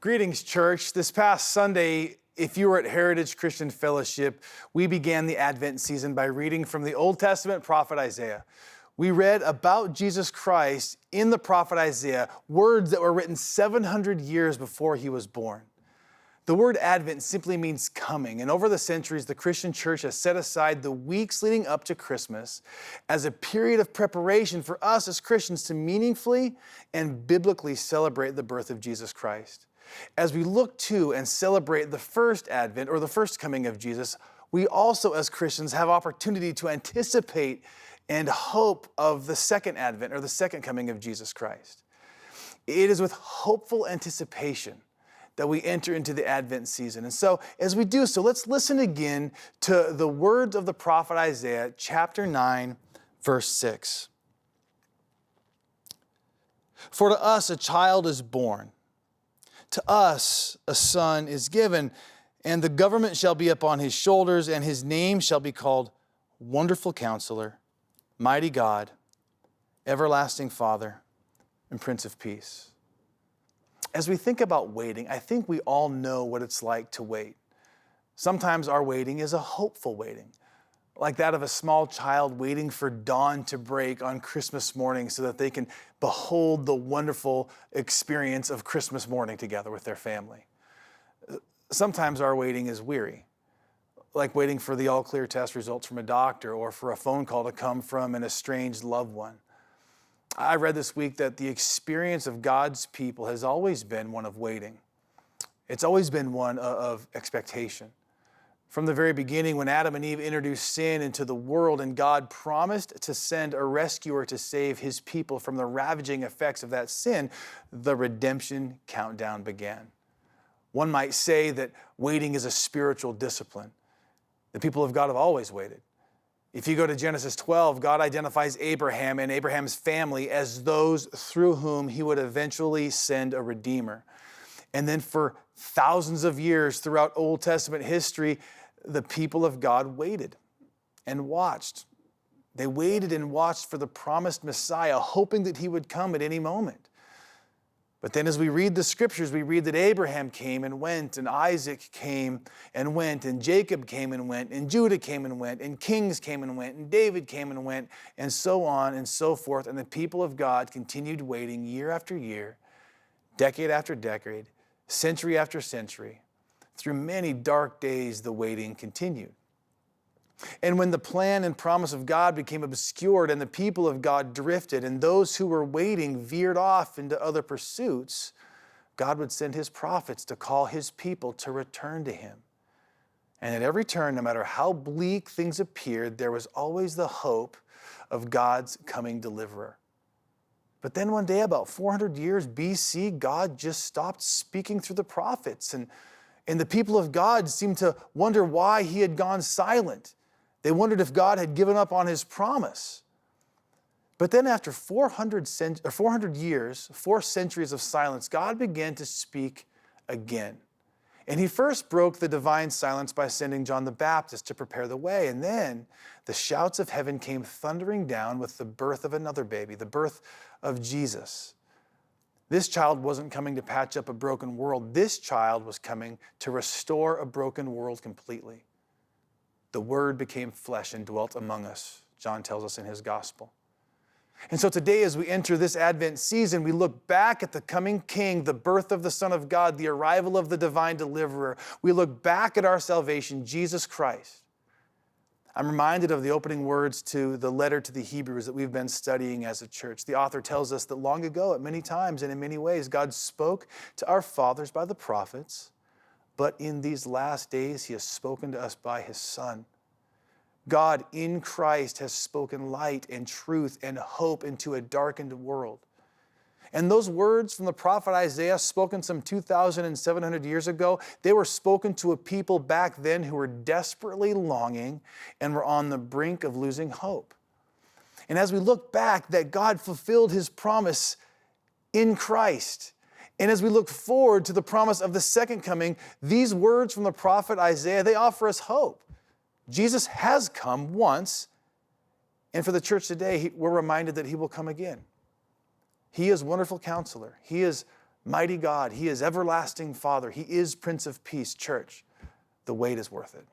Greetings, church. This past Sunday, if you were at Heritage Christian Fellowship, we began the Advent season by reading from the Old Testament prophet Isaiah. We read about Jesus Christ in the prophet Isaiah, words that were written 700 years before he was born. The word Advent simply means coming, and over the centuries, the Christian church has set aside the weeks leading up to Christmas as a period of preparation for us as Christians to meaningfully and biblically celebrate the birth of Jesus Christ. As we look to and celebrate the first Advent, or the first coming of Jesus, we also as Christians have opportunity to anticipate and hope of the second Advent, or the second coming of Jesus Christ. It is with hopeful anticipation that we enter into the Advent season. And so as we do so, let's listen again to the words of the prophet Isaiah, chapter 9, verse 6. For to us a child is born, to us a son is given, and the government shall be upon his shoulders, and his name shall be called Wonderful Counselor, Mighty God, Everlasting Father, and Prince of Peace. As we think about waiting, I think we all know what it's like to wait. Sometimes our waiting is a hopeful waiting, like that of a small child waiting for dawn to break on Christmas morning so that they can behold the wonderful experience of Christmas morning together with their family. Sometimes our waiting is weary, like waiting for the all-clear test results from a doctor or for a phone call to come from an estranged loved one. I read this week that the experience of God's people has always been one of waiting. It's always been one of expectation. From the very beginning, when Adam and Eve introduced sin into the world and God promised to send a rescuer to save his people from the ravaging effects of that sin, the redemption countdown began. One might say that waiting is a spiritual discipline. The people of God have always waited. If you go to Genesis 12, God identifies Abraham and Abraham's family as those through whom he would eventually send a redeemer. And then for thousands of years throughout Old Testament history, the people of God waited and watched. They waited and watched for the promised Messiah, hoping that he would come at any moment. But then as we read the scriptures, we read that Abraham came and went, and Isaac came and went, and Jacob came and went, and Judah came and went, and kings came and went, and David came and went, and so on and so forth. And the people of God continued waiting year after year, decade after decade, century after century. Through many dark days, the waiting continued. And when the plan and promise of God became obscured and the people of God drifted and those who were waiting veered off into other pursuits, God would send his prophets to call his people to return to him. And at every turn, no matter how bleak things appeared, there was always the hope of God's coming deliverer. But then one day, about 400 years BC, God just stopped speaking through the prophets. And the people of God seemed to wonder why he had gone silent. They wondered if God had given up on his promise. But then after 400 years, 4 centuries of silence, God began to speak again. And he first broke the divine silence by sending John the Baptist to prepare the way. And then the shouts of heaven came thundering down with the birth of another baby, the birth of Jesus. This child wasn't coming to patch up a broken world. This child was coming to restore a broken world completely. The Word became flesh and dwelt among us, John tells us in his gospel. And so today, as we enter this Advent season, we look back at the coming King, the birth of the Son of God, the arrival of the divine deliverer. We look back at our salvation, Jesus Christ. I'm reminded of the opening words to the letter to the Hebrews that we've been studying as a church. The author tells us that long ago, at many times and in many ways, God spoke to our fathers by the prophets, but in these last days, he has spoken to us by his Son. God in Christ has spoken light and truth and hope into a darkened world. And those words from the prophet Isaiah, spoken some 2,700 years ago, they were spoken to a people back then who were desperately longing and were on the brink of losing hope. And as we look back, that God fulfilled his promise in Christ. And as we look forward to the promise of the second coming, these words from the prophet Isaiah, they offer us hope. Jesus has come once, and for the church today, we're reminded that he will come again. He is Wonderful Counselor. He is Mighty God, He is everlasting Father. He is Prince of Peace. Church, the wait is worth it.